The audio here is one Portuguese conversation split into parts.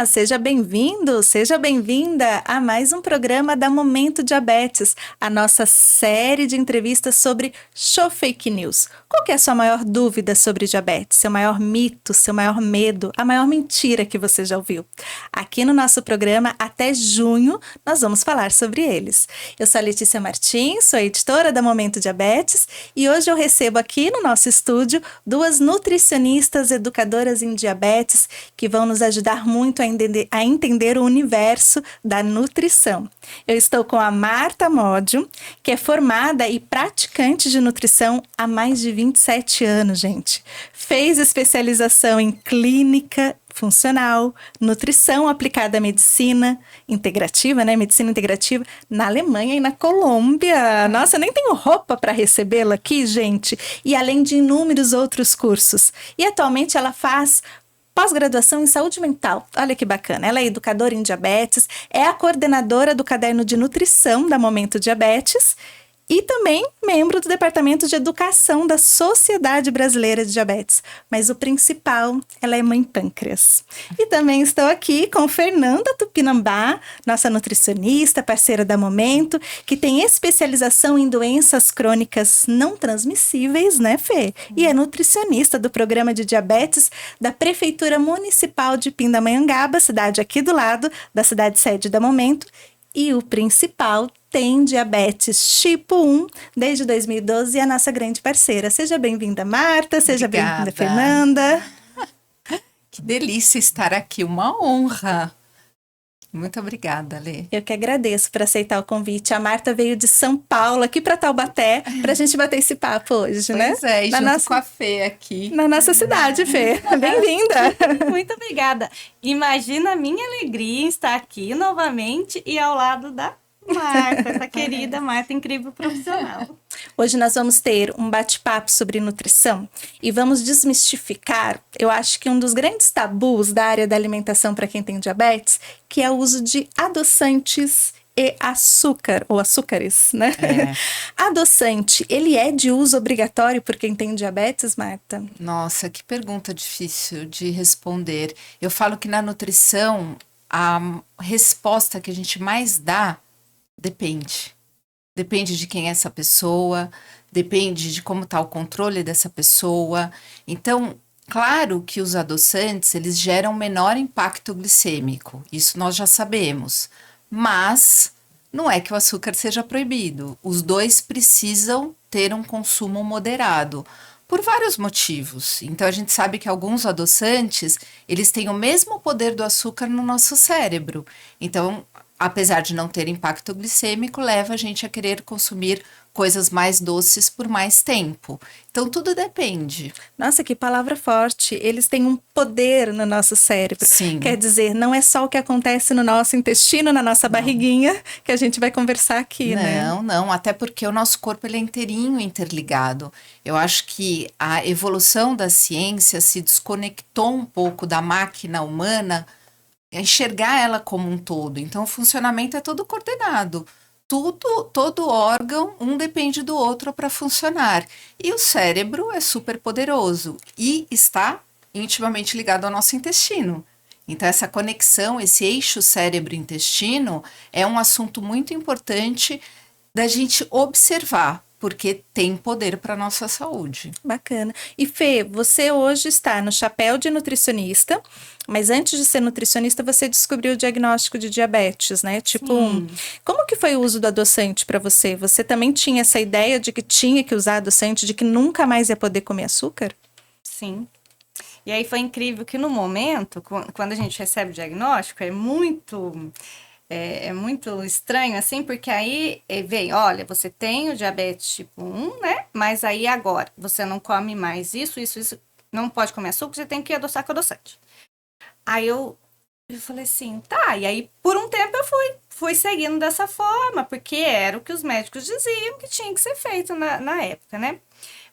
seja bem-vindo, seja bem-vinda a mais um programa da Momento Diabetes, a nossa série de entrevistas sobre show fake news. Qual que é a sua maior dúvida sobre diabetes, seu maior mito, seu maior medo, a maior mentira que você já ouviu? Aqui no nosso programa, até junho, nós vamos falar sobre eles. Eu sou a Letícia Martins, sou editora da Momento Diabetes e hoje eu recebo aqui no nosso estúdio duas nutricionistas educadoras em diabetes que vão nos ajudar muito a entender o universo da nutrição. Eu estou com a Marta Módio, que é formada e praticante de nutrição há mais de 27 anos, gente. Fez especialização em clínica funcional, nutrição aplicada à medicina integrativa, né? Medicina integrativa na Alemanha e na Colômbia. Nossa, eu nem tenho roupa para recebê-la aqui, gente. E além de inúmeros outros cursos. E atualmente ela faz pós-graduação em saúde mental. Olha que bacana. Ela é educadora em diabetes, é a coordenadora do caderno de nutrição da Momento Diabetes e também membro do Departamento de Educação da Sociedade Brasileira de Diabetes. Mas o principal, ela é mãe pâncreas. E também estou aqui com Fernanda Tupinambá, nossa nutricionista, parceira da Momento, que tem especialização em doenças crônicas não transmissíveis, né, Fê? E é nutricionista do programa de diabetes da Prefeitura Municipal de Pindamonhangaba, cidade aqui do lado da cidade sede da Momento. E o principal, tem diabetes tipo 1 desde 2012 e é a nossa grande parceira. Seja bem-vinda, Marta. Seja bem-vinda, Fernanda. Que delícia estar aqui, uma honra. Muito obrigada, Lê. Eu que agradeço por aceitar o convite. A Marta veio de São Paulo, aqui para Taubaté, para a gente bater esse papo hoje, né? Pois é, e junto com a Fê aqui. Na nossa cidade, Fê. Bem-vinda. Muito obrigada. Imagina a minha alegria em estar aqui novamente e ao lado da Marta, essa querida Marta, incrível profissional. Hoje nós vamos ter um bate-papo sobre nutrição e vamos desmistificar, eu acho que um dos grandes tabus da área da alimentação para quem tem diabetes, que é o uso de adoçantes e açúcar, ou açúcares, né? Adoçante, ele é de uso obrigatório por quem tem diabetes, Marta? Nossa, que pergunta difícil de responder. Eu falo que na nutrição, a resposta que a gente mais dá depende. Depende de quem é essa pessoa, depende de como está o controle dessa pessoa. Então, claro que os adoçantes, eles geram menor impacto glicêmico, isso nós já sabemos. Mas não é que o açúcar seja proibido. Os dois precisam ter um consumo moderado, por vários motivos. Então, a gente sabe que alguns adoçantes, eles têm o mesmo poder do açúcar no nosso cérebro. Então, apesar de não ter impacto glicêmico, leva a gente a querer consumir coisas mais doces por mais tempo. Então, tudo depende. Nossa, que palavra forte. Eles têm um poder no nosso cérebro. Sim. Quer dizer, não é só o que acontece no nosso intestino, na nossa barriguinha, que a gente vai conversar aqui, né? Não. Até porque o nosso corpo ele é inteirinho interligado. Eu acho que a evolução da ciência se desconectou um pouco da máquina humana, enxergar ela como um todo. Então, o funcionamento é todo coordenado. Todo órgão, um depende do outro para funcionar. E o cérebro é super poderoso e está intimamente ligado ao nosso intestino. Então, essa conexão, esse eixo cérebro-intestino é um assunto muito importante da gente observar, porque tem poder para a nossa saúde. Bacana. E Fê, você hoje está no chapéu de nutricionista, mas antes de ser nutricionista, você descobriu o diagnóstico de diabetes, né? Tipo 1. Como que foi o uso do adoçante para você? Você também tinha essa ideia de que tinha que usar adoçante, de que nunca mais ia poder comer açúcar? Sim. E aí foi incrível que no momento, quando a gente recebe o diagnóstico, é muito estranho, assim, porque aí vem, olha, você tem o diabetes tipo 1, né? Mas aí agora, você não come mais isso, não pode comer açúcar, você tem que adoçar com adoçante. Aí eu falei assim, tá, e aí por um tempo eu fui seguindo dessa forma, porque era o que os médicos diziam que tinha que ser feito na época, né?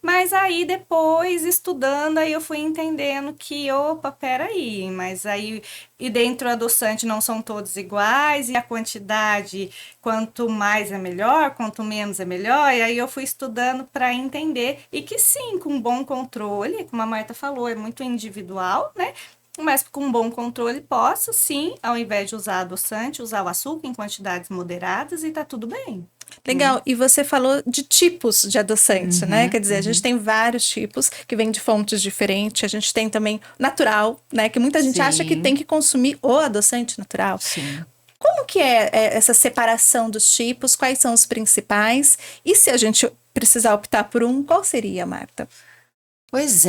Mas aí depois, estudando, aí eu fui entendendo que, opa, peraí, mas aí, e dentro do adoçante não são todos iguais, e a quantidade, quanto mais é melhor, quanto menos é melhor, e aí eu fui estudando para entender, e que sim, com bom controle, como a Marta falou, é muito individual, né? mas com um bom controle posso, sim, ao invés de usar adoçante, usar o açúcar em quantidades moderadas e tá tudo bem. Legal, e você falou de tipos de adoçante, né? Quer dizer, a gente tem vários tipos que vêm de fontes diferentes, a gente tem também natural, né? Que muita gente acha que Sim. tem que consumir o adoçante natural. Sim. Como que é essa separação dos tipos? Quais são os principais? E se a gente precisar optar por um, qual seria, Marta? Pois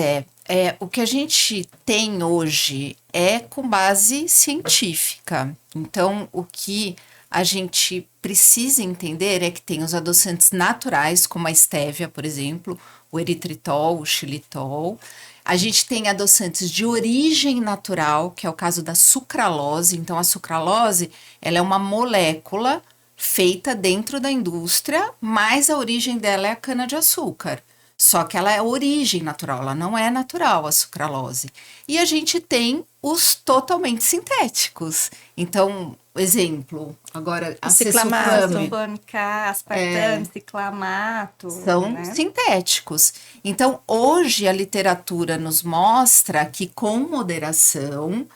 o que a gente tem hoje é com base científica. Então, o que a gente precisa entender é que tem os adoçantes naturais, como a estévia, por exemplo, o eritritol, o xilitol. A gente tem adoçantes de origem natural, que é o caso da sucralose. Então, a sucralose, ela é uma molécula feita dentro da indústria, mas a origem dela é a cana-de-açúcar. Só que ela é origem natural, ela não é natural, a sucralose. E a gente tem os totalmente sintéticos. Então, exemplo, agora a ciclamato. ciclame Sulfame K, aspartame, ciclamato. são né? sintéticos. Então, hoje a literatura nos mostra que com moderação,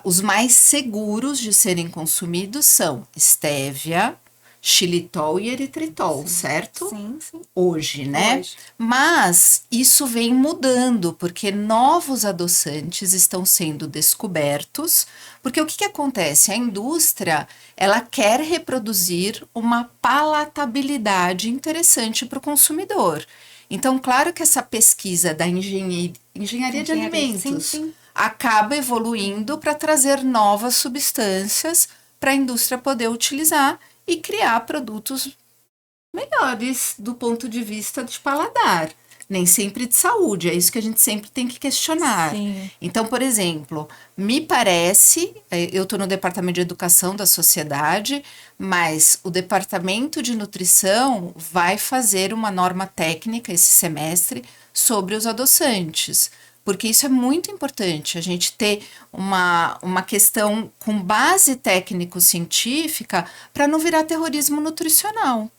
os mais seguros de serem consumidos são estévia, xilitol e eritritol, certo? Sim, sim. Hoje, né? Hoje. Mas isso vem mudando, porque novos adoçantes estão sendo descobertos, porque o que que acontece? A indústria, ela quer reproduzir uma palatabilidade interessante para o consumidor. Então, claro que essa pesquisa da engenharia de alimentos sim. acaba evoluindo para trazer novas substâncias para a indústria poder utilizar e criar produtos melhores do ponto de vista de paladar, nem sempre de saúde, é isso que a gente sempre tem que questionar. Sim. Então, por exemplo, me parece, eu estou no departamento de educação da sociedade, mas o departamento de nutrição vai fazer uma norma técnica esse semestre sobre os adoçantes. Porque isso é muito importante, a gente ter uma questão com base técnico-científica para não virar terrorismo nutricional.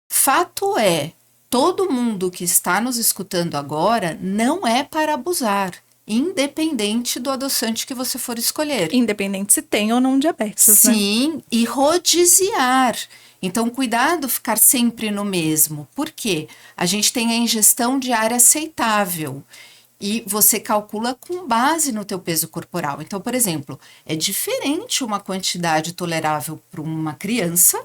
Fato é, todo mundo que está nos escutando agora não é para abusar, independente do adoçante que você for escolher. Independente se tem ou não diabetes, né? Sim, e rodiziar. Então, cuidado ficar sempre no mesmo. Por quê? A gente tem a ingestão diária aceitável. E você calcula com base no teu peso corporal. Então, por exemplo, é diferente uma quantidade tolerável para uma criança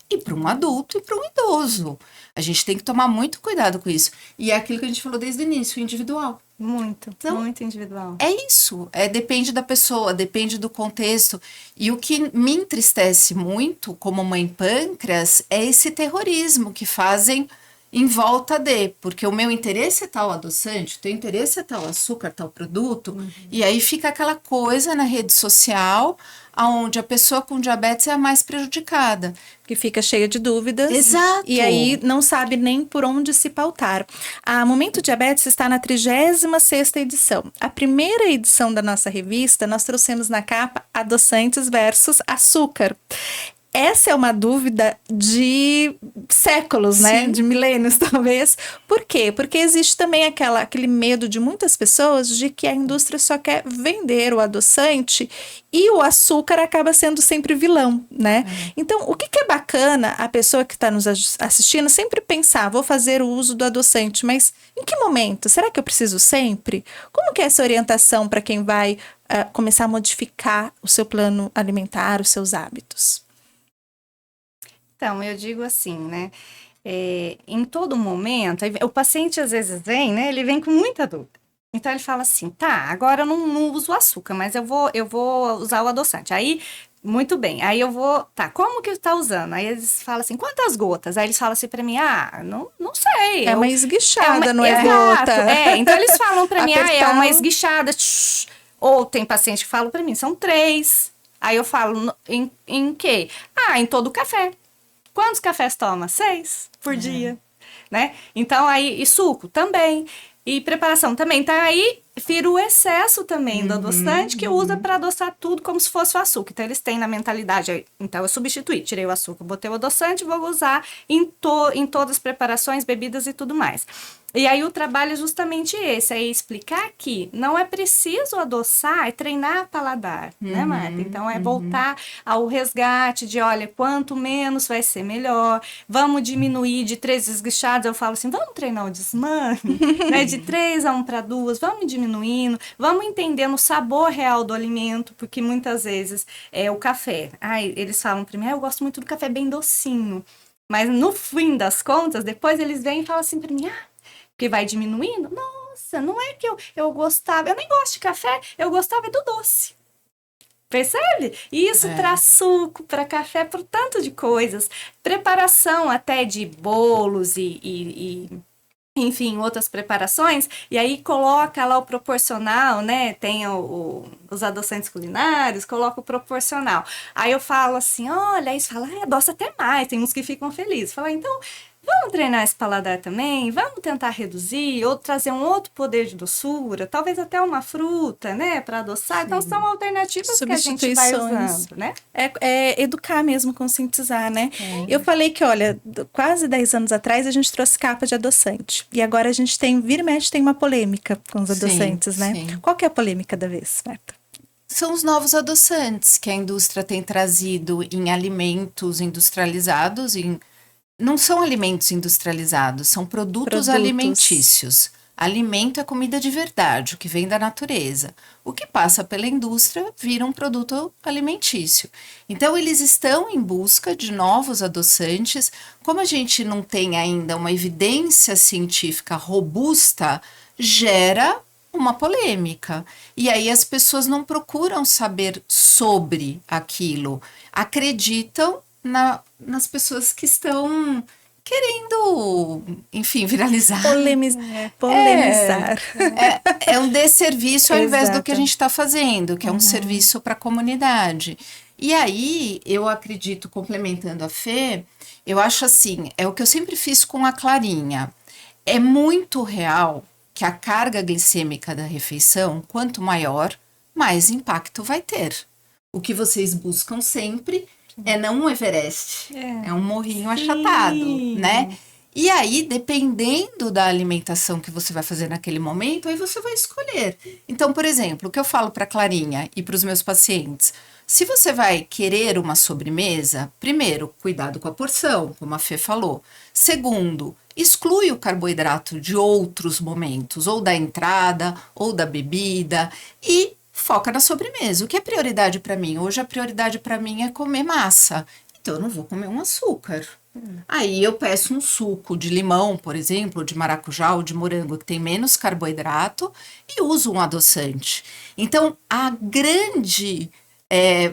e para um adulto e para um idoso. A gente tem que tomar muito cuidado com isso. E é aquilo que a gente falou desde o início, individual. Muito, Então, muito individual. É isso, depende da pessoa, depende do contexto. E o que me entristece muito como mãe pâncreas é esse terrorismo que fazem em volta de, porque o meu interesse é tal adoçante, o teu interesse é tal açúcar, tal produto, e aí fica aquela coisa na rede social, onde a pessoa com diabetes é a mais prejudicada. Que fica cheia de dúvidas. Exato. E aí não sabe nem por onde se pautar. A Momento Diabetes está na 36ª edição. A primeira edição da nossa revista, nós trouxemos na capa adoçantes versus açúcar. Essa é uma dúvida de séculos, né? Sim. De milênios, talvez. Por quê? Porque existe também aquele medo de muitas pessoas de que a indústria só quer vender o adoçante e o açúcar acaba sendo sempre vilão, né? Então, o que é bacana a pessoa que está nos assistindo sempre pensar, vou fazer o uso do adoçante, mas em que momento? Será que eu preciso sempre? Como que é essa orientação para quem vai começar a modificar o seu plano alimentar, os seus hábitos? Então, eu digo assim, né? Em todo momento, o paciente às vezes vem, né? Ele vem com muita dúvida. Então ele fala assim, tá, agora eu não uso açúcar, mas eu vou usar o adoçante. Aí, muito bem, aí eu vou, tá, como que tá usando? Aí eles falam assim, quantas gotas? Aí eles falam assim pra mim, não sei. É uma esguichada, não é Exato, gota. então eles falam pra mim, é Apertar. uma esguichada. Ou tem paciente que fala pra mim, são 3. Aí eu falo, em quê? Em todo o café. Quantos cafés toma? 6 por dia, né? Então, aí, e suco também, e preparação também. Então, aí, vira o excesso também do adoçante, que usa para adoçar tudo como se fosse o açúcar. Então, eles têm na mentalidade, então eu substituí, tirei o açúcar, botei o adoçante, vou usar em todas as preparações, bebidas e tudo mais. E aí o trabalho é justamente esse, é explicar que não é preciso adoçar, é treinar paladar, né, Marta? Então é voltar ao resgate de, olha, quanto menos vai ser melhor, vamos diminuir de 3 esguichados, eu falo assim, vamos treinar o desmame, né, de 3 a 1 para 2, vamos diminuindo, vamos entendendo o sabor real do alimento, porque muitas vezes o café, eles falam para mim, eu gosto muito do café bem docinho, mas no fim das contas, depois eles vêm e falam assim para mim, que vai diminuindo, nossa, não é que eu gostava, eu nem gosto de café, eu gostava do doce. Percebe? Isso para suco, para café, por tanto de coisas. Preparação até de bolos e enfim, outras preparações, e aí coloca lá o proporcional, né? Tem os adoçantes culinários, coloca o proporcional. Aí eu falo assim, olha, aí você fala, adoça até mais, tem uns que ficam felizes. Fala, então, vamos treinar esse paladar também, vamos tentar reduzir, ou trazer um outro poder de doçura, talvez até uma fruta, né, para adoçar. Sim. Então, são alternativas que a gente vai usando, né? É educar mesmo, conscientizar, né? Eu falei que, olha, quase 10 anos atrás a gente trouxe capa de adoçante. E agora a gente vira e mexe, tem uma polêmica com os adoçantes, né? Sim. Qual que é a polêmica da vez, Marta? São os novos adoçantes que a indústria tem trazido em alimentos industrializados, não são alimentos industrializados, são produtos alimentícios. Alimento é comida de verdade, o que vem da natureza. O que passa pela indústria vira um produto alimentício. Então, eles estão em busca de novos adoçantes. Como a gente não tem ainda uma evidência científica robusta, gera uma polêmica. E aí as pessoas não procuram saber sobre aquilo, acreditam nas pessoas que estão querendo, enfim, viralizar. Polemizar. É um desserviço ao invés do que a gente está fazendo, que é um serviço para a comunidade. E aí, eu acredito, complementando a Fê, eu acho assim, é o que eu sempre fiz com a Clarinha. É muito real que a carga glicêmica da refeição, quanto maior, mais impacto vai ter. O que vocês buscam sempre é não um Everest, é um morrinho achatado, né? E aí, dependendo da alimentação que você vai fazer naquele momento, aí você vai escolher. Então, por exemplo, o que eu falo para a Clarinha e para os meus pacientes, se você vai querer uma sobremesa, primeiro, cuidado com a porção, como a Fê falou. Segundo, exclui o carboidrato de outros momentos, ou da entrada, ou da bebida, e foca na sobremesa. O que é prioridade para mim? Hoje a prioridade para mim é comer massa. Então eu não vou comer um açúcar. Aí eu peço um suco de limão, por exemplo, de maracujá ou de morango, que tem menos carboidrato, e uso um adoçante. Então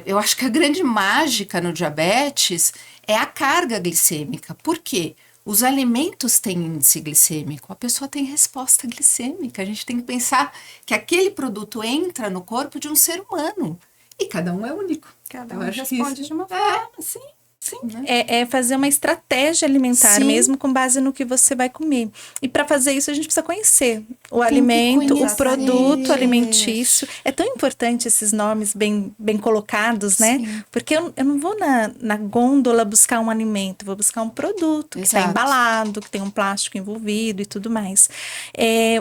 eu acho que a grande mágica no diabetes é a carga glicêmica. Por quê? Os alimentos têm índice glicêmico, a pessoa tem resposta glicêmica. A gente tem que pensar que aquele produto entra no corpo de um ser humano. E cada um é único. Cada um responde de uma forma, sim. Sim. É fazer uma estratégia alimentar, mesmo com base no que você vai comer. E para fazer isso, a gente precisa conhecer o alimento, o produto alimentício. É tão importante esses nomes bem colocados, né? Sim. Porque eu não vou na gôndola buscar um alimento, vou buscar um produto que está embalado, que tem um plástico envolvido e tudo mais.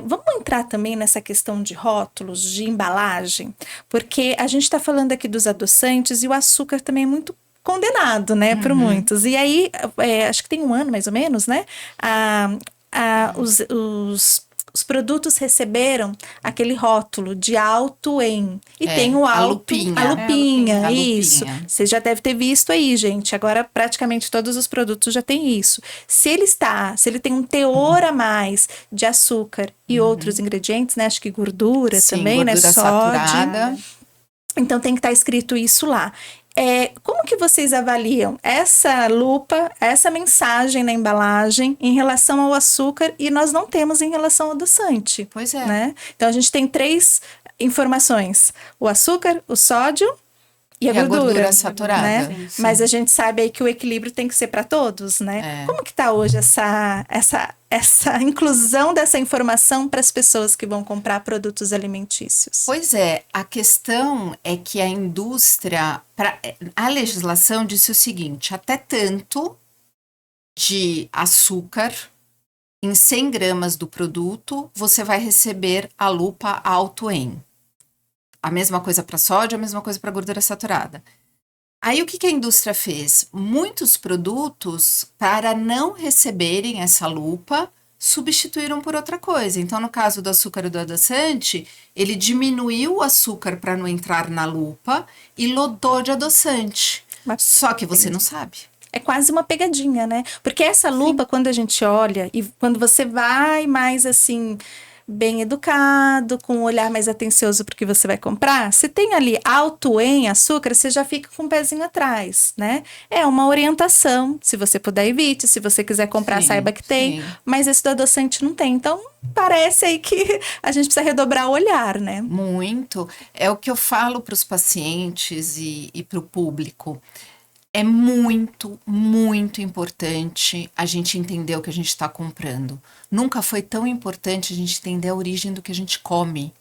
Vamos entrar também nessa questão de rótulos, de embalagem, porque a gente está falando aqui dos adoçantes e o açúcar também é muito condenado, né, por muitos. E aí, acho que tem um ano mais ou menos, né, os produtos receberam aquele rótulo de alto em. E tem o alto... A lupinha, isso. Você já deve ter visto aí, gente. Agora, praticamente todos os produtos já têm isso. Se ele tem um teor a mais de açúcar e outros ingredientes, né, acho que gordura também, gordura, né, saturada. Então, tem que estar escrito isso lá. Como que vocês avaliam essa lupa, essa mensagem na embalagem em relação ao açúcar e nós não temos em relação ao adoçante? Pois é. Né? Então, a gente tem 3 informações. O açúcar, o sódio E a E a gordura, gordura saturada. né? Sim. Mas a gente sabe aí que o equilíbrio tem que ser para todos, né? É. Como que tá hoje essa inclusão dessa informação para as pessoas que vão comprar produtos alimentícios? Pois é, a questão é que a indústria, a legislação disse o seguinte: até tanto de açúcar em 100 gramas do produto, você vai receber a lupa alto em. A mesma coisa para sódio, a mesma coisa para gordura saturada. Aí o que que a indústria fez? Muitos produtos, para não receberem essa lupa, substituíram por outra coisa. Então, no caso do açúcar e do adoçante, ele diminuiu o açúcar para não entrar na lupa e lotou de adoçante. Mas- Só que você não sabe. É quase uma pegadinha, né? Porque essa lupa, quando a gente olha e quando você vai mais assim, bem educado, com um olhar mais atencioso porque você vai comprar, se tem ali alto em açúcar, você já fica com o pezinho atrás, né? É uma orientação. Se você puder, evite. Se você quiser comprar, Sim, saiba que tem. sim. Mas esse do adoçante não tem. Então, parece aí que a gente precisa redobrar o olhar, né? Muito. É o que eu falo para os pacientes e para o público. É muito, muito importante a gente entender o que a gente está comprando. Nunca foi tão importante a gente entender a origem do que a gente come,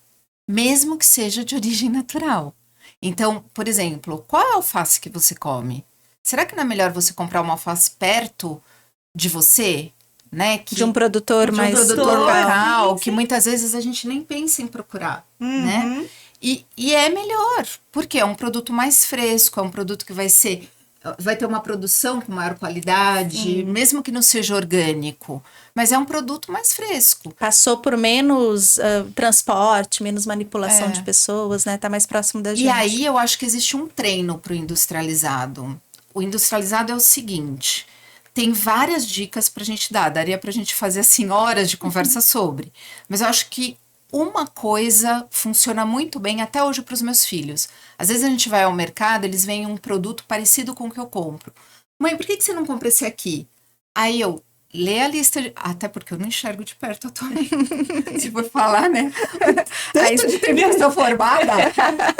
mesmo que seja de origem natural. Então, por exemplo, qual é a alface que você come? Será que não é melhor você comprar uma alface perto de você, né? Que, De um produtor de um mais produtor local. local, que muitas vezes a gente nem pensa em procurar, né? E é melhor, porque é um produto mais fresco, é um produto que vai ter uma produção com maior qualidade, mesmo que não seja orgânico, mas é um produto mais fresco. Passou por menos transporte, menos manipulação É. de pessoas, né? Tá mais próximo da gente. E aí eu acho que existe um treino para o industrializado. O industrializado é o seguinte: tem várias dicas para a gente dar, daria para a gente fazer assim horas de conversa sobre, mas eu acho que uma coisa funciona muito bem até hoje para os meus filhos. Às vezes a gente vai ao mercado, eles veem um produto parecido com o que eu compro. Mãe, por que você não compra esse aqui? Aí eu lê a lista, até porque eu não enxergo de perto atualmente. Se for falar, né? Tanto de televisão formada,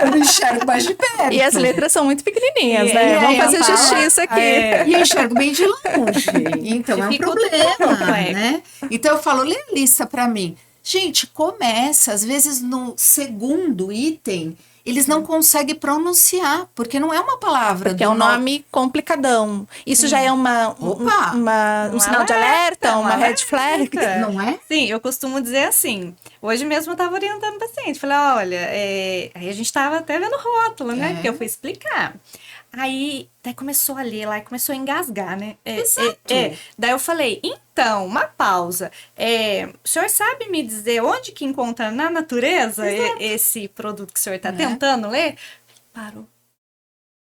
eu não enxergo mais de perto. E as letras são muito pequenininhas, E né? aí Vamos eu fazer falo, justiça aqui. é. E eu enxergo bem de longe. Então é um Dificulta um problema, pouco, é. né? Então eu falo, lê a lista pra mim. Gente, começa, às vezes no segundo item, eles não conseguem pronunciar, porque não é uma palavra Porque é um nome complicadão. Isso já é um Opa! sinal de alerta, uma red flag. Não é? Sim, eu costumo dizer assim. Hoje mesmo eu estava orientando o paciente. Falei, olha, aí a gente estava até vendo rótulo, né? É. Que eu fui explicar. Aí, daí começou a ler lá e começou a engasgar, né? Exato. Daí eu falei, então, uma pausa. O senhor sabe me dizer onde que encontra na natureza esse produto que o senhor está Né? tentando ler? Parou.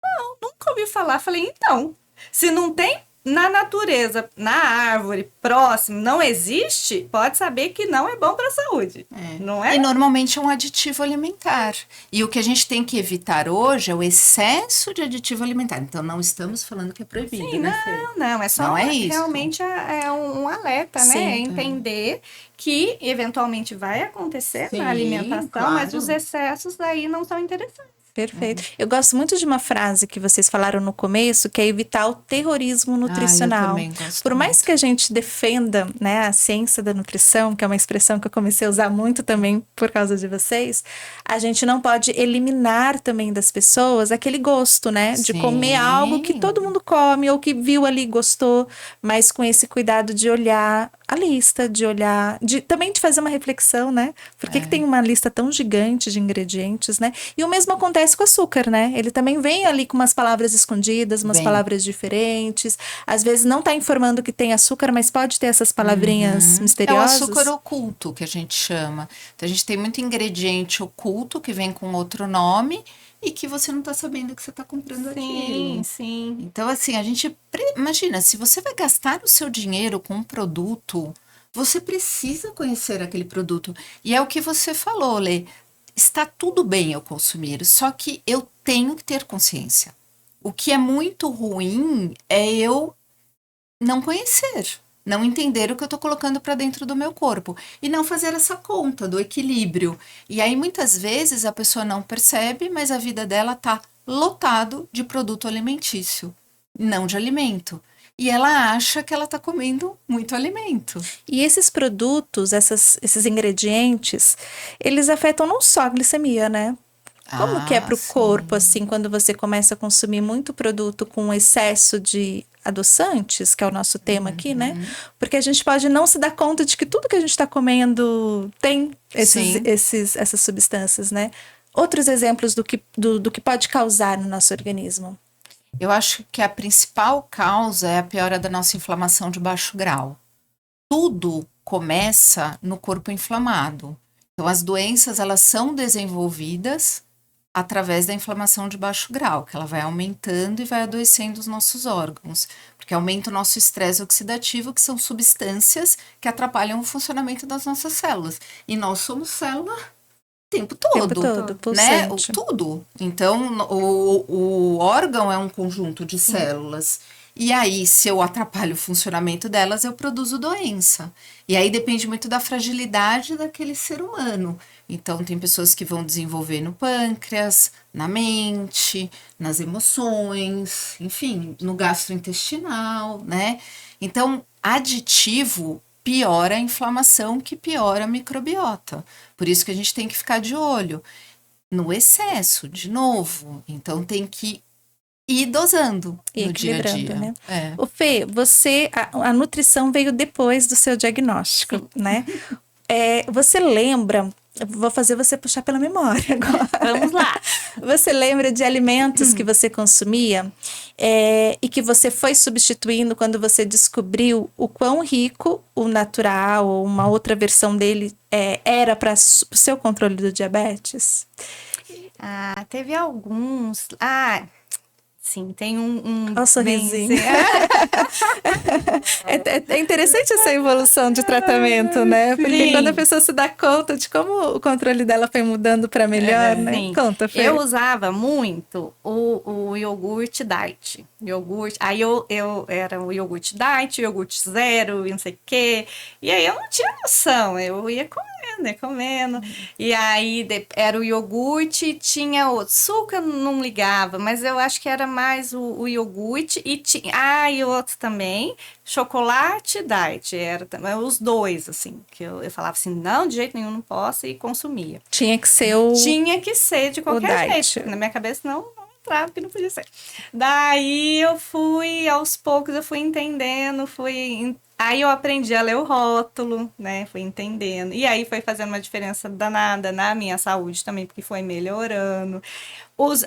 Não, nunca ouvi falar. Falei, então, se não tem na natureza, na árvore, próximo, não existe, pode saber que não é bom para a saúde. Não é? E normalmente é um aditivo alimentar. E o que a gente tem que evitar hoje é o excesso de aditivo alimentar. Então não estamos falando que é proibido, Sim, né, Fê? não, é só Não é isso. realmente é um alerta, né? Sim. É entender que eventualmente vai acontecer Sim, na alimentação, claro. mas os excessos aí não são interessantes. Perfeito. Eu gosto muito de uma frase que vocês falaram no começo, que é evitar o terrorismo nutricional. eu também gosto Por mais muito. que a gente defenda, né, a ciência da nutrição, que é uma expressão que eu comecei a usar muito também por causa de vocês, a gente não pode eliminar também das pessoas aquele gosto, né, de Sim. comer algo que todo mundo come ou que viu ali e gostou, mas com esse cuidado de olhar a lista, de olhar, também de fazer uma reflexão, né? Por que tem uma lista tão gigante de ingredientes, né? E o mesmo acontece com o açúcar, né? Ele também vem ali com umas palavras escondidas, umas Vem. palavras diferentes. Às vezes não tá informando que tem açúcar, mas pode ter essas palavrinhas É o misteriosas. açúcar oculto que a gente chama. Então a gente tem muito ingrediente oculto que vem com outro nome e que você não está sabendo que você está comprando aquilo. Sim. Então, assim, imagina, se você vai gastar o seu dinheiro com um produto, você precisa conhecer aquele produto. E é o que você falou, Lê. Está tudo bem eu consumir, só que eu tenho que ter consciência. O que é muito ruim é eu não conhecer, não entender o que eu estou colocando para dentro do meu corpo e não fazer essa conta do equilíbrio. E aí, muitas vezes, a pessoa não percebe, mas a vida dela tá lotado de produto alimentício, não de alimento. E ela acha que ela está comendo muito alimento. E esses produtos, esses ingredientes, eles afetam não só a glicemia, né? Como que é para o sim. corpo, assim, quando você começa a consumir muito produto com excesso de adoçantes, que é o nosso tema aqui, né? Porque a gente pode não se dar conta de que tudo que a gente está comendo tem Sim. essas substâncias, né? Outros exemplos do que pode causar no nosso organismo. Eu acho que a principal causa é a piora da nossa inflamação de baixo grau. Tudo começa no corpo inflamado. Então, as doenças, elas são desenvolvidas através da inflamação de baixo grau, que ela vai aumentando e vai adoecendo os nossos órgãos, porque aumenta o nosso estresse oxidativo, que são substâncias que atrapalham o funcionamento das nossas células. E nós somos célula o tempo todo, né? Pulsante. Tudo. Então, o órgão é um conjunto de células. E aí, se eu atrapalho o funcionamento delas, eu produzo doença. E aí depende muito da fragilidade daquele ser humano. Então, tem pessoas que vão desenvolver no pâncreas, na mente, nas emoções, enfim, no gastrointestinal, né? Então, aditivo piora a inflamação, que piora a microbiota. Por isso que a gente tem que ficar de olho no excesso, de novo. Então, tem que ir dosando E no dia a equilibrando, dia. né? É. O Fê, a nutrição veio depois do seu diagnóstico, né? Você lembra? Eu vou fazer você puxar pela memória agora. Vamos lá. Você lembra de alimentos que você consumia e que você foi substituindo quando você descobriu o quão rico o natural ou uma outra versão dele era para o seu controle do diabetes? Ah, teve alguns. Sim, tem um Olha o sorrisinho. bem- É interessante essa evolução de tratamento, né? Porque Sim. quando a pessoa se dá conta de como o controle dela foi mudando para melhor, né? Sim. Conta, Fê. Eu usava muito o iogurte diet. Iogurte. Aí eu era o iogurte diet, o iogurte zero e não sei o quê. E aí eu não tinha noção. Eu ia comendo, ia comendo. E aí era o iogurte, tinha o suco, eu não ligava, mas eu acho que era mais o iogurte. E tinha. E outro também, chocolate diet. Era também os dois, assim. Que eu falava assim, não, de jeito nenhum, não posso, e consumia. Tinha que ser o. Tinha que ser de qualquer diet. jeito. Na minha cabeça não entrava, que não podia ser. Daí eu fui, aos poucos, eu fui entendendo, aí eu aprendi a ler o rótulo, né? Fui entendendo. E aí foi fazendo uma diferença danada na minha saúde também, porque foi melhorando.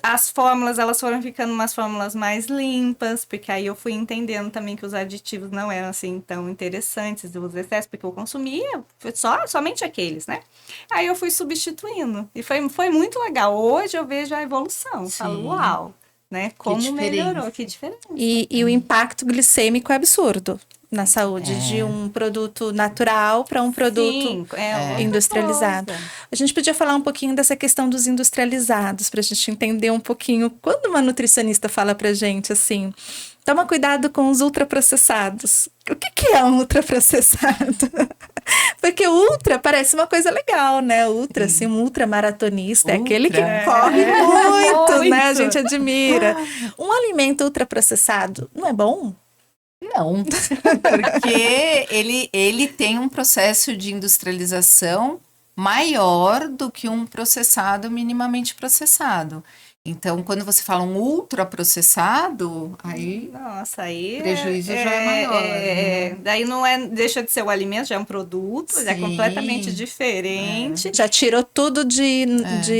As fórmulas, elas foram ficando umas fórmulas mais limpas, porque aí eu fui entendendo também que os aditivos não eram assim tão interessantes, os excessos, porque eu consumia somente aqueles, né? Aí eu fui substituindo. E foi muito legal. Hoje eu vejo a evolução. Sim. Falo, uau, né? Como diferença. melhorou, que diferença. E o impacto glicêmico é absurdo na saúde de um produto natural para um produto Sim, outra industrializado. coisa. A gente podia falar um pouquinho dessa questão dos industrializados, para a gente entender um pouquinho quando uma nutricionista fala para gente assim, toma cuidado com os ultraprocessados. O que é um ultraprocessado? Porque ultra parece uma coisa legal, né? Ultra, assim, um ultramaratonista é aquele que Ultra. corre muito, né? A Muito. gente admira. Um alimento ultraprocessado não é bom? Não, porque ele tem um processo de industrialização maior do que um processado minimamente processado. Então, quando você fala um ultraprocessado, aí Nossa, aí o prejuízo já é maior. Né? Daí não deixa de ser o alimento, já é um produto, já é Sim. completamente diferente. Já tirou tudo de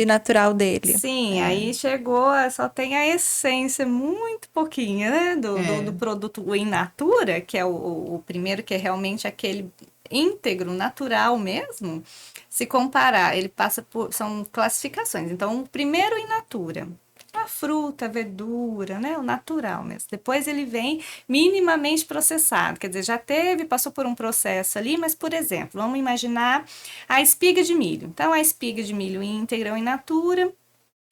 natural dele. Sim, aí chegou, só tem a essência muito pouquinha, né, do produto in natura, que é o primeiro, que é realmente aquele íntegro, natural mesmo. Se comparar, ele passa são classificações. Então, o primeiro in natura, a fruta, a verdura, né, o natural mesmo. Depois ele vem minimamente processado, quer dizer, passou por um processo ali, mas, por exemplo, vamos imaginar a espiga de milho. Então, a espiga de milho íntegra ou in natura,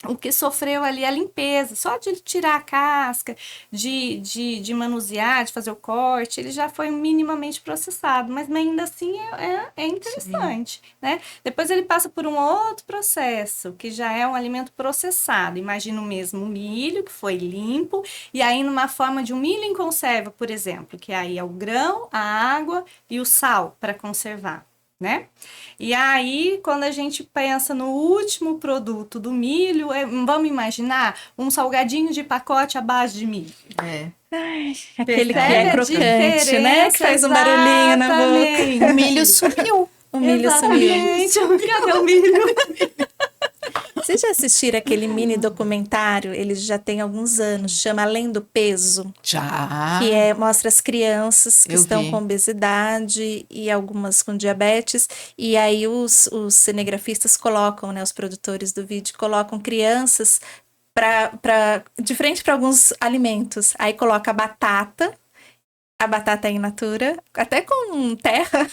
o que sofreu ali a limpeza, só de tirar a casca, de manusear, de fazer o corte, ele já foi minimamente processado, mas ainda assim é interessante, né? Depois ele passa por um outro processo, que já é um alimento processado. Imagina o mesmo milho, que foi limpo, e aí numa forma de um milho em conserva, por exemplo, que aí é o grão, a água e o sal para conservar. Né? E aí, quando a gente pensa no último produto do milho, vamos imaginar um salgadinho de pacote à base de milho. Aquele que é crocante, né? Que faz um barulhinho na boca. O milho sumiu. O milho sumiu. Cadê o milho? Vocês já assistiram aquele mini documentário? Ele já tem alguns anos, chama Além do Peso. Já. Que mostra as crianças que Eu estão vi. com obesidade e algumas com diabetes. E aí os cinegrafistas colocam, né, os produtores do vídeo colocam crianças de frente para alguns alimentos. Aí coloca a batata in natura, até com terra,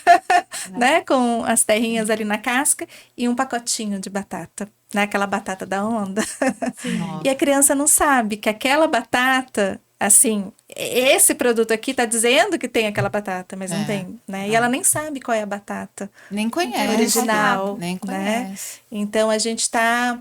né? Com as terrinhas ali na casca e um pacotinho de batata, né? Aquela batata da onda. Nossa. E a criança não sabe que aquela batata, assim, esse produto aqui tá dizendo que tem aquela batata, mas não tem, né? E ela nem sabe qual é a batata Nem conhece. original, Nem né? conhece. Então a gente tá,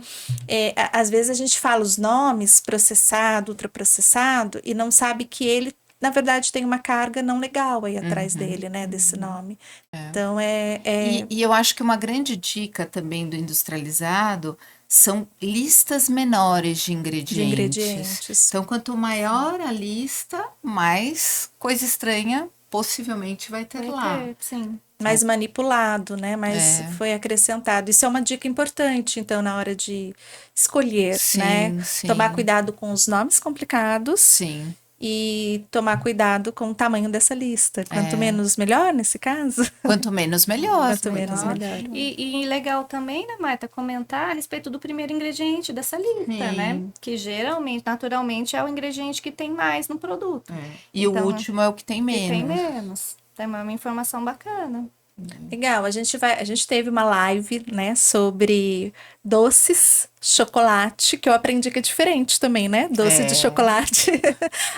às vezes a gente fala os nomes processado, ultraprocessado e não sabe que ele na verdade tem uma carga não legal aí atrás dele, né, desse nome. Então E eu acho que uma grande dica também do industrializado são listas menores de ingredientes. Então, quanto maior a lista, mais coisa estranha possivelmente vai ter lá. Sim. Mais manipulado, né? Mas foi acrescentado. Isso é uma dica importante, então, na hora de escolher, né? Sim. Tomar cuidado com os nomes complicados. Sim. E tomar cuidado com o tamanho dessa lista. Quanto menos, melhor nesse caso. Quanto menos, melhor. Quanto menos, melhor. E legal também, né, Marta, comentar a respeito do primeiro ingrediente dessa lista, né? Que geralmente, naturalmente, é o ingrediente que tem mais no produto. E então, o último é o que tem menos. Que tem menos. Então, é uma informação bacana. Legal, a gente teve uma live, né, sobre doces, chocolate, que eu aprendi que é diferente também, né? Doce de chocolate.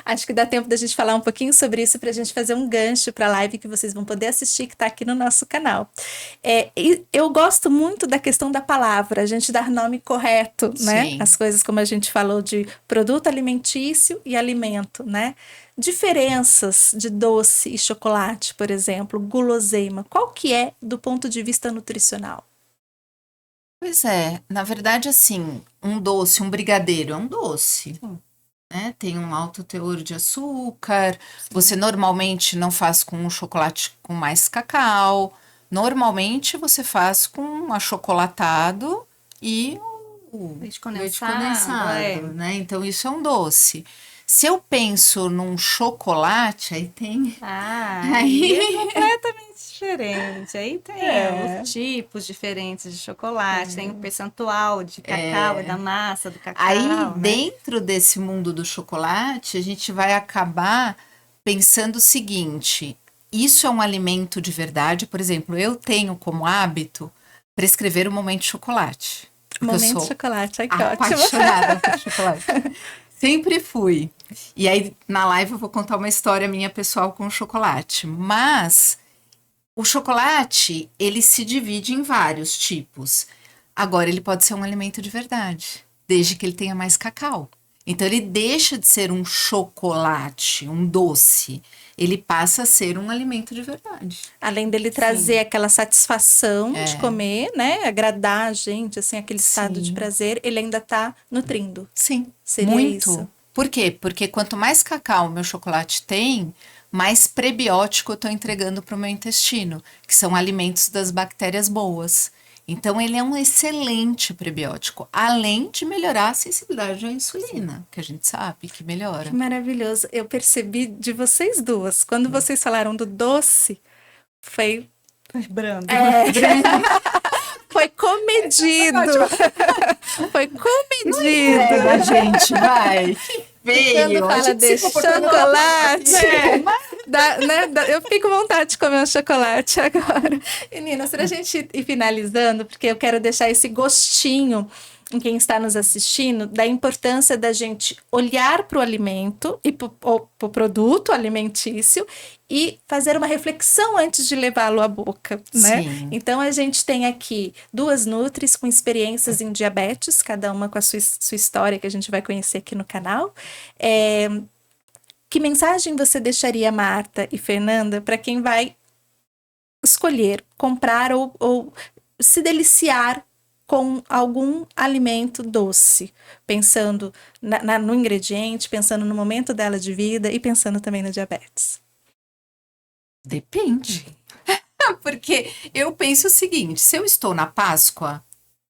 Acho que dá tempo da gente falar um pouquinho sobre isso para a gente fazer um gancho para a live que vocês vão poder assistir, que está aqui no nosso canal. E eu gosto muito da questão da palavra, a gente dar nome correto, né? As coisas como a gente falou de produto alimentício e alimento, né? Diferenças de doce e chocolate, por exemplo, guloseima, qual que é do ponto de vista nutricional? Pois é, na verdade, assim, um doce, um brigadeiro é um doce, né? Tem um alto teor de açúcar, você normalmente não faz com um chocolate com mais cacau, normalmente você faz com um achocolatado e o leite condensado, né? Então isso é um doce. Se eu penso num chocolate, aí tem... aí é completamente diferente. Aí tem os tipos diferentes de chocolate, tem o percentual de cacau e da massa do cacau. Aí, né? dentro desse mundo do chocolate, a gente vai acabar pensando o seguinte: isso é um alimento de verdade? Por exemplo, eu tenho como hábito prescrever o momento de chocolate. Momento de chocolate, ai que ótimo. Apaixonada por chocolate. Sempre fui. E aí, na live, eu vou contar uma história minha pessoal com o chocolate. Mas o chocolate, ele se divide em vários tipos. Agora, ele pode ser um alimento de verdade, desde que ele tenha mais cacau. Então, ele deixa de ser um chocolate, um doce. Ele passa a ser um alimento de verdade. Além dele trazer aquela satisfação de comer, né? Agradar a gente, assim, aquele estado de prazer, ele ainda tá nutrindo. Sim, seria muito. Isso? Por quê? Porque quanto mais cacau o meu chocolate tem, mais prebiótico eu tô entregando para o meu intestino, que são alimentos das bactérias boas. Então, ele é um excelente prebiótico, além de melhorar a sensibilidade à insulina, que a gente sabe que melhora. Que maravilhoso. Eu percebi de vocês duas, quando vocês falaram do doce, foi brando. Foi comedido. Foi comedido. A gente vai. Quando fala de chocolate, eu fiquei com vontade de comer um chocolate agora. Meninas, pra gente ir finalizando, porque eu quero deixar esse gostinho em quem está nos assistindo da importância da gente olhar para o alimento e para o produto alimentício e fazer uma reflexão antes de levá-lo à boca, né? Sim. Então a gente tem aqui 2 nutris com experiências em diabetes, cada uma com a sua história que a gente vai conhecer aqui no canal. Que mensagem você deixaria, Marta e Fernanda, para quem vai escolher, comprar ou se deliciar com algum alimento doce, pensando no ingrediente, pensando no momento dela de vida e pensando também no diabetes? Depende. Porque eu penso o seguinte: se eu estou na Páscoa,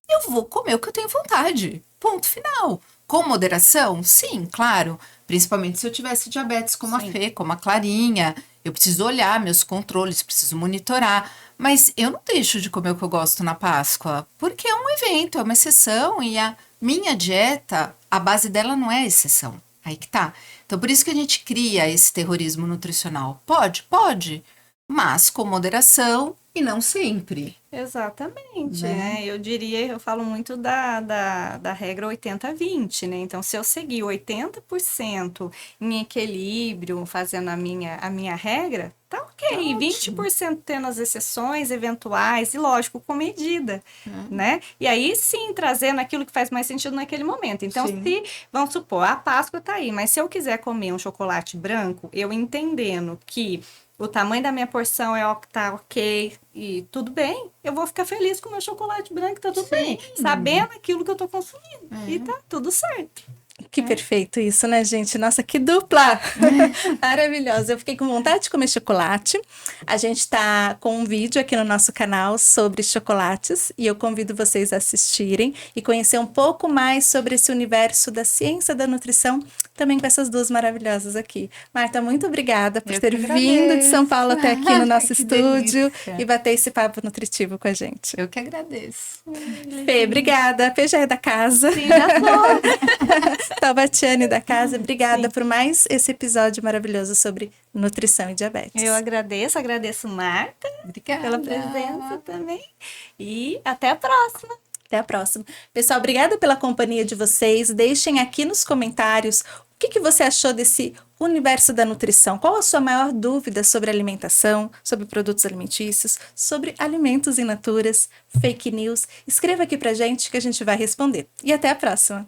eu vou comer o que eu tenho vontade. Ponto final. Com moderação? Sim, claro. Principalmente se eu tivesse diabetes como a Fê, como a Clarinha. Eu preciso olhar meus controles, preciso monitorar. Mas eu não deixo de comer o que eu gosto na Páscoa, porque é um evento, é uma exceção. E a minha dieta, a base dela não é exceção. Aí que tá. Então, por isso que a gente cria esse terrorismo nutricional. Pode, pode, mas com moderação e não sempre. Exatamente, Né? né? Eu diria, eu falo muito da regra 80-20, né? Então, se eu seguir 80% em equilíbrio, fazendo a minha regra, tá ok. Tá ótimo. 20% tendo as exceções eventuais e, lógico, com medida, né? E aí, sim, trazendo aquilo que faz mais sentido naquele momento. Então, Sim. se, vamos supor, a Páscoa tá aí, mas se eu quiser comer um chocolate branco, eu entendendo que o tamanho da minha porção tá ok e tudo bem, eu vou ficar feliz com o meu chocolate branco, tá tudo bem. Sabendo aquilo que eu tô consumindo. E tá tudo certo. Que perfeito isso, né, gente? Nossa, que dupla! Maravilhosa. Eu fiquei com vontade de comer chocolate. A gente tá com um vídeo aqui no nosso canal sobre chocolates e eu convido vocês a assistirem e conhecer um pouco mais sobre esse universo da ciência da nutrição, também com essas 2 maravilhosas aqui. Marta, muito obrigada por Eu ter que vindo de São Paulo até aqui no nosso Que estúdio delícia. e bater esse papo nutritivo com a gente. Eu que agradeço. Fê, obrigada. Fê já é da casa. Sim, já tô. Taubatiane da casa, obrigada por mais esse episódio maravilhoso sobre nutrição e diabetes. Eu agradeço Marta Obrigada. pela presença também. E até a próxima. Até a próxima. Pessoal, obrigada pela companhia de vocês. Deixem aqui nos comentários o que você achou desse universo da nutrição. Qual a sua maior dúvida sobre alimentação, sobre produtos alimentícios, sobre alimentos in naturas, fake news? Escreva aqui pra gente que a gente vai responder. E até a próxima.